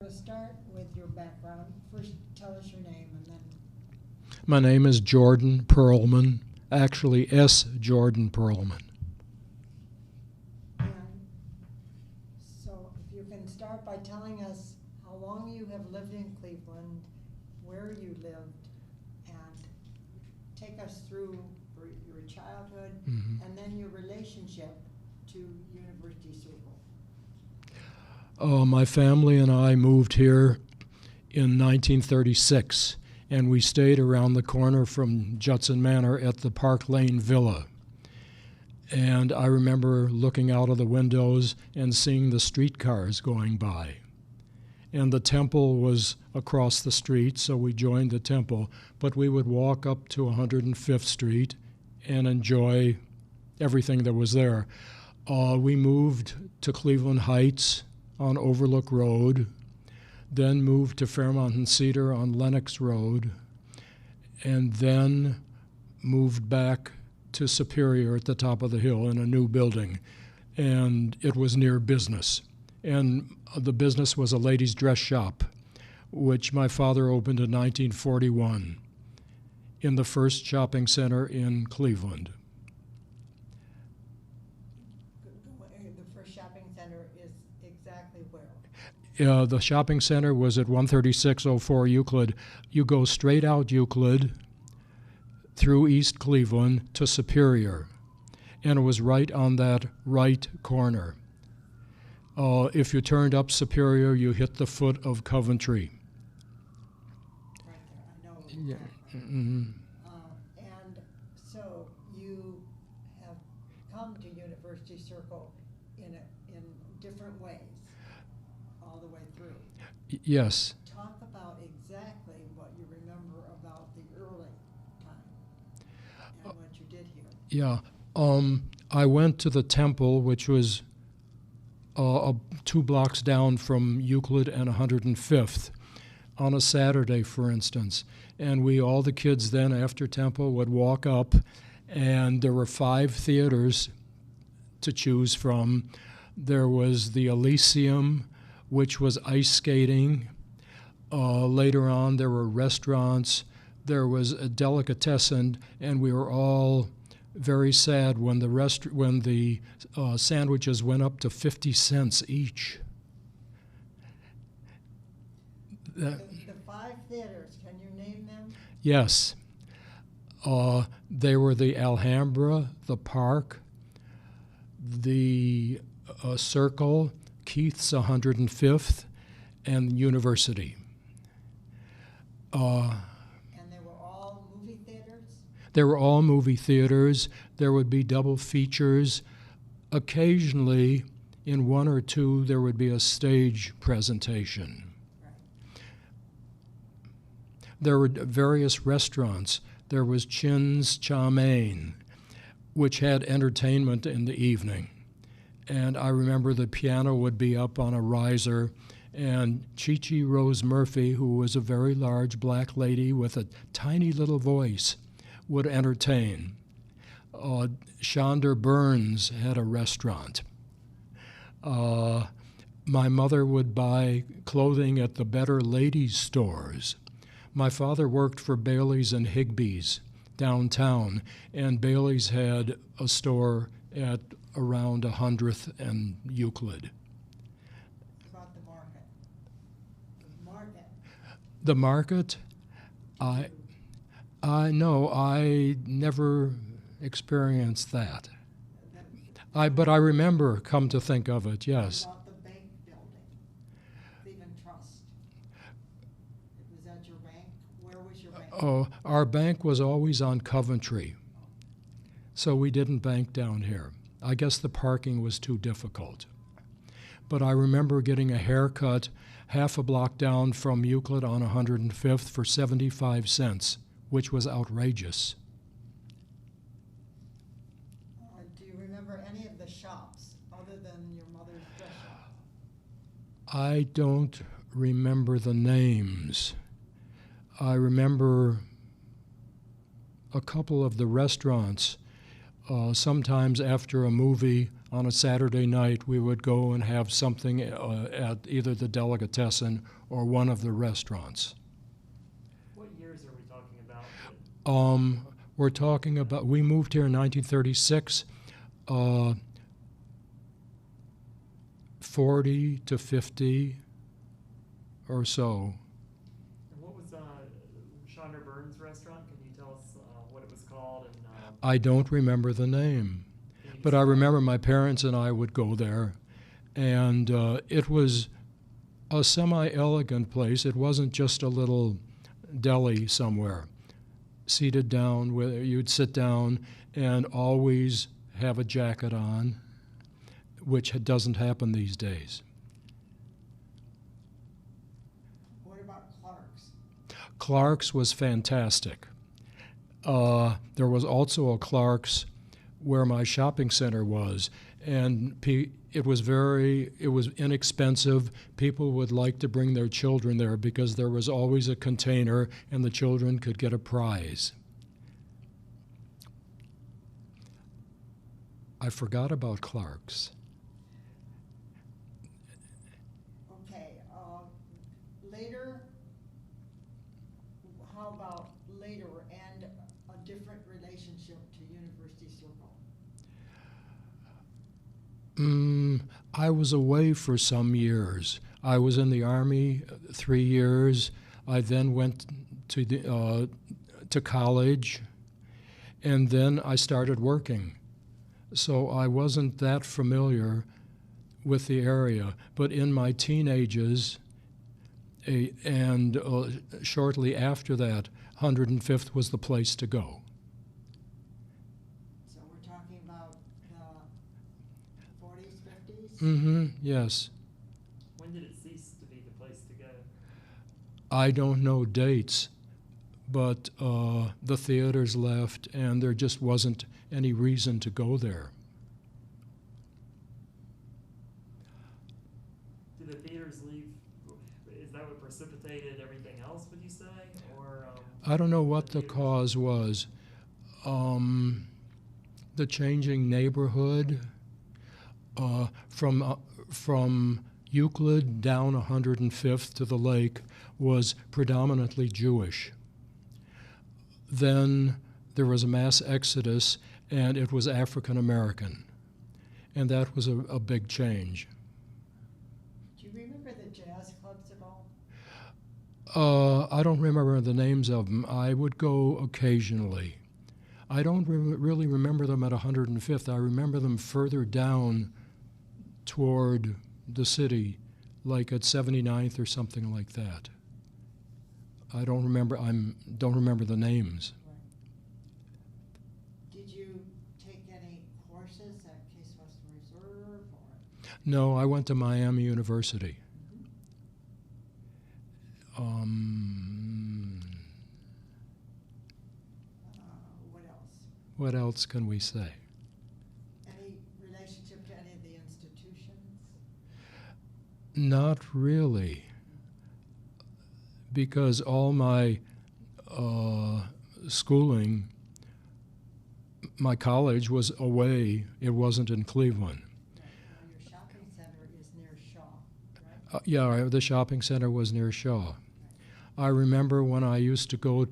We'll start with your background. First, tell us your name and then. My name is Jordan Perlman, actually S. Jordan Perlman. And so if you can start by telling us how long you have lived in Cleveland, where you lived, and take us through your childhood and then your relationship to University Circle. My family and I moved here in 1936, and we stayed around the corner from Judson Manor at the Park Lane Villa. And I remember looking out of the windows and seeing the streetcars going by. And the temple was across the street, so we joined the temple. But we would walk up to 105th Street and enjoy everything that was there. We moved to Cleveland Heights on Overlook Road, then moved to Fairmount and Cedar on Lenox Road, and then moved back to Superior at the top of the hill in a new building. And it was near business. And the business was a ladies' dress shop, which my father opened in 1941 in the first shopping center in Cleveland. The first shopping center is exactly where? The shopping center was at 13604 Euclid. You go straight out Euclid through East Cleveland to Superior, and it was right on that right corner. If you turned up Superior, you hit the foot of Coventry. Right there, I know. Yeah. And so you have come to University Circle in different ways, all the way through. Yes. Talk about exactly what you remember about the early time and what you did here. Yeah. I went to the temple, which was 2 blocks down from Euclid and 105th, on a Saturday, for instance. And all the kids then after temple would walk up, and there were 5 theaters to choose from. There was the Elysium, which was ice skating. Later on, there were restaurants. There was a delicatessen, and we were all very sad when the sandwiches went up to 50 cents each. The 5 theaters, can you name them? Yes. They were the Alhambra, the Park, the Circle, Keith's 105th, and University. And they were all movie theaters? They were all movie theaters. There would be double features. Occasionally, in 1 or 2, there would be a stage presentation. Right. There were various restaurants. There was Chin's Chow Mein, which had entertainment in the evening. And I remember the piano would be up on a riser, and Chi-Chi Rose Murphy, who was a very large black lady with a tiny little voice, would entertain. Shonda Burns had a restaurant. My mother would buy clothing at the Better Ladies stores. My father worked for Bailey's and Higbee's downtown, and Bailey's had a store at around 100th and Euclid. About the market. The market. The market? No, I never experienced that. But I remember, come to think of it, yes. About the bank building, Cleveland Trust. Was that your bank? Where was your bank? Our bank was always on Coventry, so we didn't bank down here. I guess the parking was too difficult. But I remember getting a haircut half a block down from Euclid on 105th for 75 cents, which was outrageous. Do you remember any of the shops other than your mother's dress shop? I don't remember the names. I remember a couple of the restaurants. Sometimes after a movie, On a Saturday night, we would go and have something at either the delicatessen or one of the restaurants. What years are we talking about? We're talking about, we moved here in 1936, 40 to 50 or so. And what was Chandra Burns' restaurant? Can you tell us what it was called? And I don't remember the name, but I remember my parents and I would go there, and it was a semi-elegant place. It wasn't just a little deli somewhere. Seated down, where you'd sit down and always have a jacket on, which doesn't happen these days. What about Clark's? Clark's was fantastic. There was also a Clark's where my shopping center was, and it was inexpensive. People would like to bring their children there because there was always a container and the children could get a prize. I forgot about Clark's. Okay, later, how about later and a different relationship to University Circle? I was away for some years. I was in the Army 3 years. I then went to college, and then I started working. So I wasn't that familiar with the area. But in my teenagers, and shortly after that, 105th was the place to go. So we're talking about the 40s, 50s? Mm-hmm, yes. when did it cease to be the place to go? I don't know dates, but the theaters left, and there just wasn't any reason to go there. Did the theaters leave? Is that what precipitated everything else, would you say? Or I don't know what the theaters- cause was. The changing neighborhood from Euclid down 105th to the lake was predominantly Jewish. Then there was a mass exodus, and it was African American, and that was a big change. Do you remember the jazz clubs at all? I don't remember the names of them. I would go occasionally. I don't really remember them at 105th. I remember them further down toward the city, like at 79th or something like that. I don't remember. Don't remember the names. Right. Did you take any courses at Case Western Reserve or? No, I went to Miami University. What else? What else can we say? Any relationship to any of the institutions? Not really, because all my schooling, my college was away. It wasn't in Cleveland. Right. Well, your shopping center is near Shaw, right? Yeah, the shopping center was near Shaw. I remember when I used to go,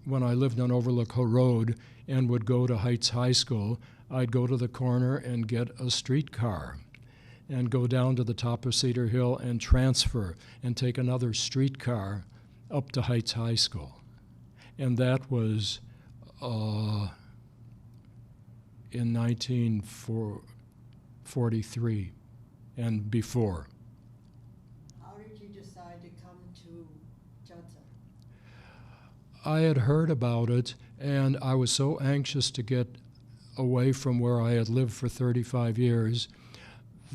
when I lived on Overlook Road and would go to Heights High School, I'd go to the corner and get a streetcar and go down to the top of Cedar Hill and transfer and take another streetcar up to Heights High School. And that was in 1943 and before. How did you decide to come to Judson? I had heard about it, and I was so anxious to get away from where I had lived for 35 years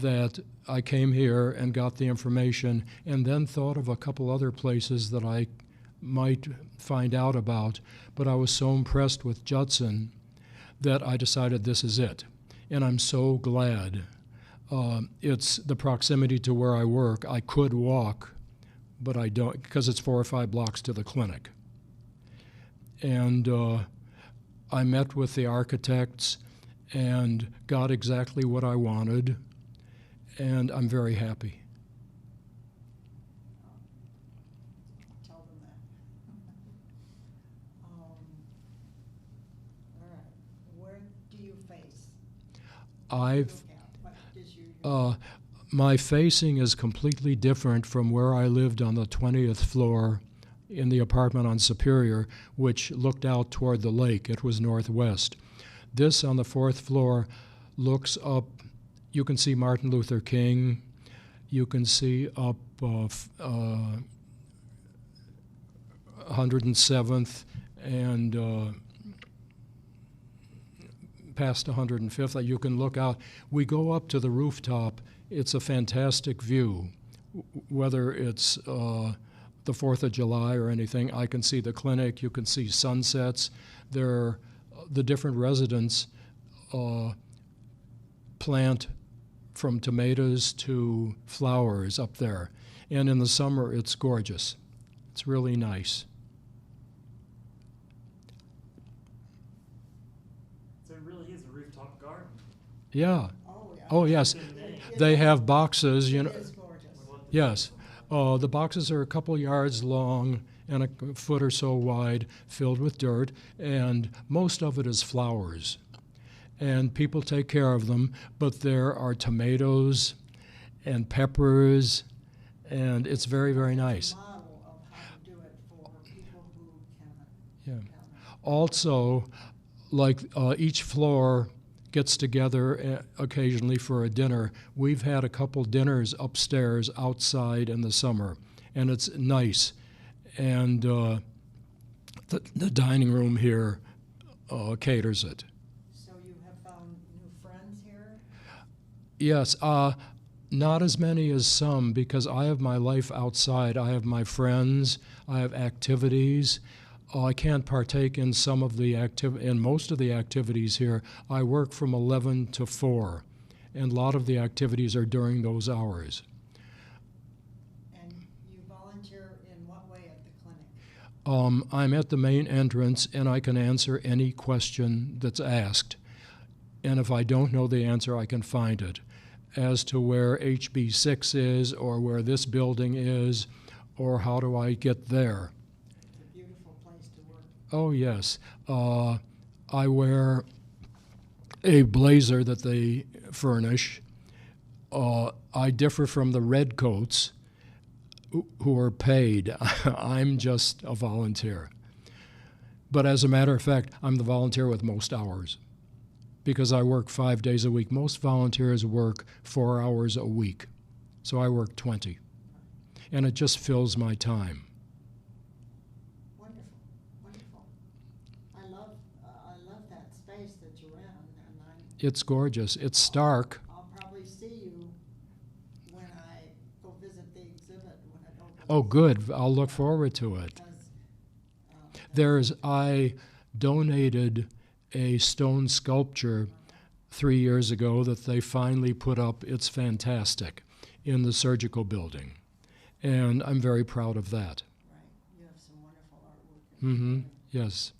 that I came here and got the information and then thought of a couple other places that I might find out about. But I was so impressed with Judson that I decided this is it. And I'm so glad. It's the proximity to where I work. I could walk, but I don't, because it's 4 or 5 blocks to the clinic. And I met with the architects, and got exactly what I wanted, and I'm very happy. Tell them that. All right, where do you face? I've Look at, what is your my facing is completely different from where I lived on the 20th floor in the apartment on Superior, which looked out toward the lake. It was northwest. This on the 4th floor looks up. You can see Martin Luther King. You can see up 107th and past 105th. You can look out. We go up to the rooftop. It's a fantastic view. Whether it's the 4th of July or anything, I can see the clinic. You can see sunsets. The different residents plant from tomatoes to flowers up there. And in the summer, it's gorgeous. It's really nice. So it really is a rooftop garden. Yeah. Oh, yeah. Oh, yes. They have boxes, you know. It is gorgeous. Yes. The boxes are a couple yards long and a foot or so wide, filled with dirt, and most of it is flowers. And people take care of them, but there are tomatoes and peppers, and it's very, very nice. Model of how to do it for people who cannot. Yeah. cannot. Also, like each floor gets together occasionally for a dinner. We've had a couple dinners upstairs outside in the summer, and it's nice. And the dining room here caters it. So you have found new friends here? Yes, not as many as some, because I have my life outside. I have my friends, I have activities. I can't partake in in most of the activities here. I work from 11 to 4, and a lot of the activities are during those hours. And you volunteer in what way at the clinic? I'm at the main entrance, and I can answer any question that's asked. And if I don't know the answer, I can find it. As to where HB6 is, or where this building is, or how do I get there. It's a beautiful place to work. Oh, yes. I wear a blazer that they furnish. I differ from the redcoats who are paid. I'm just a volunteer. But as a matter of fact, I'm the volunteer with most hours because I work 5 days a week. Most volunteers work 4 hours a week, so I work 20. And it just fills my time. Wonderful, wonderful. I love that space that you're in, and It's gorgeous. It's stark. I'll probably see you when I go visit the exhibit when it opens. Oh, good. I'll look forward to it. Because, I donated a stone sculpture 3 years ago that they finally put up. It's fantastic in the surgical building. And I'm very proud of that. right, you have some wonderful artwork. Mm-hmm. Yes.